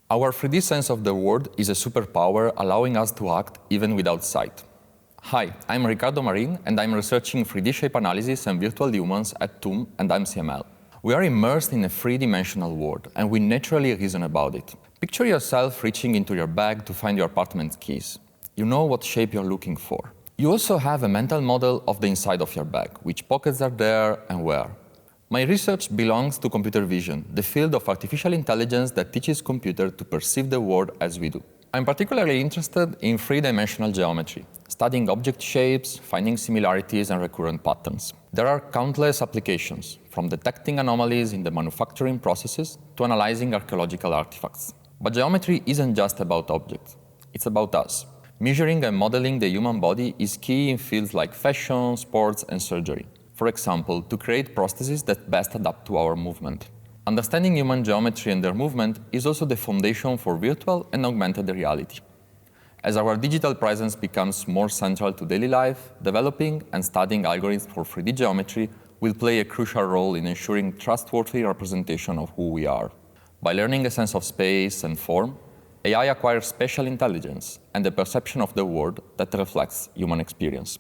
Our 3D sense of the world is a superpower allowing us to act even without sight. Hi, I'm Riccardo Marin, and I'm researching 3D shape analysis and virtual humans at TUM and MCML. We are immersed in a three-dimensional world, and we naturally reason about it. Picture yourself reaching into your bag to find your apartment keys. You know what shape you're looking for. You also have a mental model of the inside of your bag, which pockets are there and where. My research belongs to computer vision, the field of artificial intelligence that teaches computers to perceive the world as we do. I'm particularly interested in three-dimensional geometry, studying object shapes, finding similarities and recurrent patterns. There are countless applications, from detecting anomalies in the manufacturing processes to analyzing archaeological artifacts. But geometry isn't just about objects, it's about us. Measuring and modeling the human body is key in fields like fashion, sports, and surgery. For example, to create prostheses that best adapt to our movement. Understanding human geometry and their movement is also the foundation for virtual and augmented reality. As our digital presence becomes more central to daily life, developing and studying algorithms for 3D geometry will play a crucial role in ensuring trustworthy representation of who we are. By learning a sense of space and form, AI acquires spatial intelligence and a perception of the world that reflects human experience.